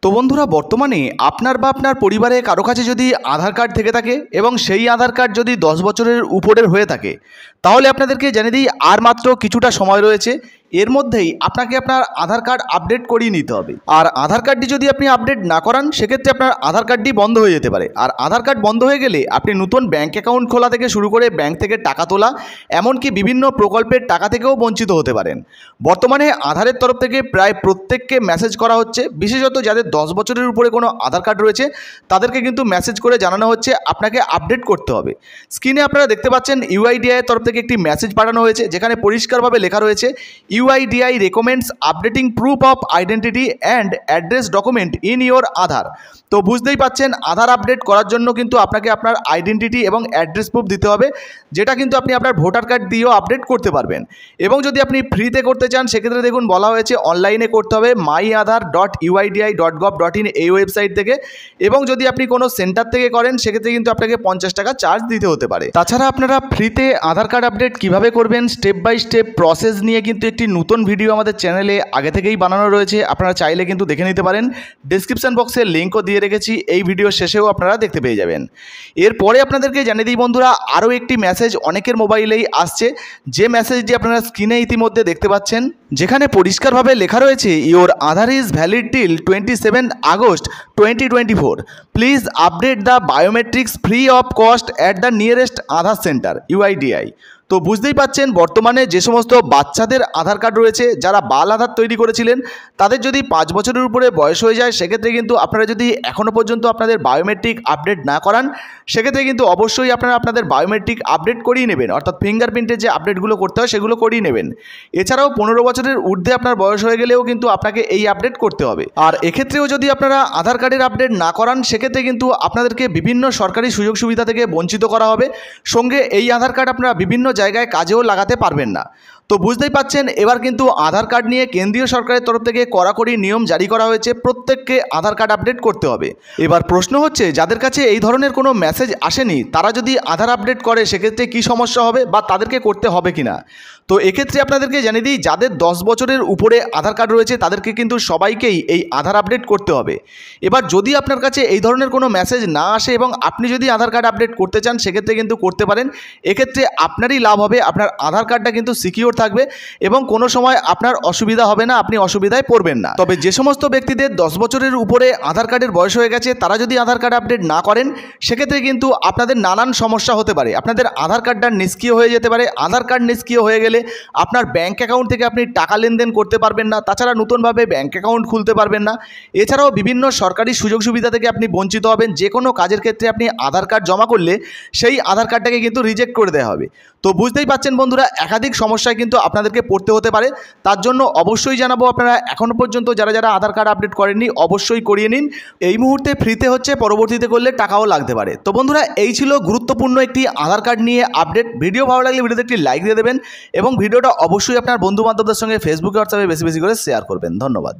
তো বন্ধুরা, বর্তমানে আপনার বা আপনার পরিবারে কারো কাছে যদি আধার কার্ড থেকে থাকে এবং সেই আধার কার্ড যদি 10 বছরের উপরের হয়ে থাকে, তাহলে আপনাদেরকে জানিয়ে দিই আর মাত্র কিছুটা সময় রয়েছে। এর মধ্যেই আপনাকে আপনার আধার কার্ড আপডেট করিয়ে নিতে হবে। আর আধার কার্ডটি যদি আপনি আপডেট না করান, সেক্ষেত্রে আপনার আধার কার্ডটি বন্ধ হয়ে যেতে পারে। আর আধার কার্ড বন্ধ হয়ে গেলে আপনি নতুন ব্যাঙ্ক অ্যাকাউন্ট খোলা থেকে শুরু করে ব্যাঙ্ক থেকে টাকা তোলা, এমনকি বিভিন্ন প্রকল্পের টাকা থেকেও বঞ্চিত হতে পারেন। বর্তমানে আধারের তরফ থেকে প্রায় প্রত্যেককে মেসেজ করা হচ্ছে, বিশেষত যাদের 10 বছরের উপরে কোনো আধার কার্ড রয়েছে তাদেরকে কিন্তু মেসেজ করে জানানো হচ্ছে আপনাকে আপডেট করতে হবে। স্ক্রিনে আপনারা দেখতে পাচ্ছেন ইউআইডিআই এর তরফ থেকে একটি মেসেজ পাঠানো হয়েছে, যেখানে পরিষ্কারভাবে লেখা রয়েছে UIDI recommends updating proof of identity and address document in your Aadhaar। তো বুঝতেই পাচ্ছেন, আধার আপডেট করার জন্য কিন্তু আপনাকে আপনার আইডেন্টিটি এবং অ্যাড্রেস প্রুফ দিতে হবে, যেটা কিন্তু আপনি আপনার ভোটার কার্ড দিয়েও আপডেট করতে পারবেন। এবং যদি আপনি ফ্রিতে করতে চান, সেক্ষেত্রে দেখুন বলা হয়েছে অনলাইনে করতে হবে myaadhar.uidi.gov.in এই ওয়েবসাইট থেকে। এবং যদি আপনি কোনো সেন্টার থেকে করেন, সেক্ষেত্রে কিন্তু আপনাকে 50 টাকা চার্জ দিতে হতে পারে। তাছাড়া আপনারা ফ্রিতে আধার কার্ড আপডেট কীভাবে করবেন স্টেপ বাই স্টেপ প্রসেস নিয়ে কিন্তু একটি নতুন ভিডিও আমাদের চ্যানেলে আগে থেকেই বানানো রয়েছে, আপনারা চাইলে কিন্তু দেখে নিতে পারেন। ডেসক্রিপশন বক্সে লিঙ্কও দিয়ে রেখেছি, এই ভিডিও শেষেও আপনারা দেখতে পেয়ে যাবেন। এরপরে আপনাদেরকে জানিয়ে দিই বন্ধুরা, আরও একটি মেসেজ অনেকের মোবাইলেই আসছে, যে মেসেজটি আপনারা স্ক্রিনে ইতিমধ্যে দেখতে পাচ্ছেন, যেখানে পরিষ্কারভাবে লেখা রয়েছে your Aadhaar is valid till 27 August 2024। Please update the biometrics free of cost at the nearest Aadhaar centre UIDI। তো বুঝতেই পাচ্ছেন, বর্তমানে যে সমস্ত বাচ্চাদের আধার কার্ড রয়েছে, যারা বাল আধার তৈরি করেছিলেন, তাদের যদি 5 বছরের উপরে বয়স হয়ে যায়, সেক্ষেত্রে কিন্তু আপনারা যদি এখনও পর্যন্ত আপনাদের বায়োমেট্রিক আপডেট না করান, সেক্ষেত্রে কিন্তু অবশ্যই আপনারা আপনাদের বায়োমেট্রিক আপডেট করিয়ে নেবেন, অর্থাৎ ফিঙ্গারপ্রিন্টের যে আপডেটগুলো করতে হয় সেগুলো করিয়ে নেবেন। এছাড়াও 15 বছরের ঊর্ধ্বে আপনার বয়স হয়ে গেলেও কিন্তু আপনাকে এই আপডেট করতে হবে। আর এক্ষেত্রেও যদি আপনারা আধার কার্ডের আপডেট না করান, সেক্ষেত্রে কিন্তু আপনাদেরকে বিভিন্ন সরকারি সুযোগ সুবিধা থেকে বঞ্চিত করা হবে। সঙ্গে এই আধার কার্ড আপনারা বিভিন্ন জায়গায় কাজেও লাগাতে পারবেন না। তো বুঝতেই পাচ্ছেন, এবার কিন্তু আধার কার্ড নিয়ে কেন্দ্রীয় সরকারের তরফ থেকে কড়াকড়ি নিয়ম জারি করা হয়েছে, প্রত্যেককে আধার কার্ড আপডেট করতে হবে। এবার প্রশ্ন হচ্ছে, যাদের কাছে এই ধরনের কোনো মেসেজ আসেনি, তারা যদি আধার আপডেট করে সেক্ষেত্রে কী সমস্যা হবে বা তাদেরকে করতে হবে কিনা। তো এক্ষেত্রে আপনাদেরকে জানিয়ে দিই, যাদের 10 বছরের উপরে আধার কার্ড রয়েছে তাদেরকে কিন্তু সবাইকেই এই আধার আপডেট করতে হবে। এবার যদি আপনার কাছে এই ধরনের কোনো মেসেজ না আসে এবং আপনি যদি আধার কার্ড আপডেট করতে চান, সেক্ষেত্রে কিন্তু করতে পারেন। এক্ষেত্রে আপনারই লাভ হবে, আপনার আধার কার্ডটা কিন্তু সিকিউর থাকবে এবং কোনো সময় আপনার অসুবিধা হবে না, আপনি অসুবিধায় পড়বেন না। তবে যে সমস্ত ব্যক্তিদের 10 বছরের উপরে আধার কার্ডের বয়স হয়ে গেছে, তারা যদি আধার কার্ড আপডেট না করেন, সেক্ষেত্রে কিন্তু আপনাদের নানান সমস্যা হতে পারে। আপনাদের আধার কার্ডটা নিষ্ক্রিয় হয়ে যেতে পারে। আধার কার্ড নিষ্ক্রিয় হয়ে গেলে আপনার ব্যাঙ্ক অ্যাকাউন্ট থেকে আপনি টাকা লেনদেন করতে পারবেন না, তাছাড়া নতুনভাবে ব্যাঙ্ক অ্যাকাউন্ট খুলতে পারবেন না। এছাড়াও বিভিন্ন সরকারি সুযোগ সুবিধা থেকে আপনি বঞ্চিত হবেন। যে কোনো কাজের ক্ষেত্রে আপনি আধার কার্ড জমা করলে সেই আধার কার্ডটাকে কিন্তু রিজেক্ট করে দেওয়া হবে। তো বুঝতেই পাচ্ছেন বন্ধুরা, একাধিক সমস্যায় কিন্তু আপনাদেরকে পড়তে হতে পারে। তার জন্য অবশ্যই জানাবো, আপনারা এখনও পর্যন্ত যারা যারা আধার কার্ড আপডেট করেননি অবশ্যই করিয়ে নিন। এই মুহূর্তে ফ্রিতে হচ্ছে, পরবর্তীতে করলে টাকাও লাগতে পারে। তো বন্ধুরা, এই ছিল গুরুত্বপূর্ণ একটি আধার কার্ড নিয়ে আপডেট। ভিডিও ভালো লাগলে ভিডিওতে একটি লাইক দিয়ে দেবেন এবং ভিডিওটা অবশ্যই আপনার বন্ধু বান্ধবদের সঙ্গে ফেসবুকে হোয়াটসঅ্যাপে বেশি বেশি করে শেয়ার করবেন। ধন্যবাদ।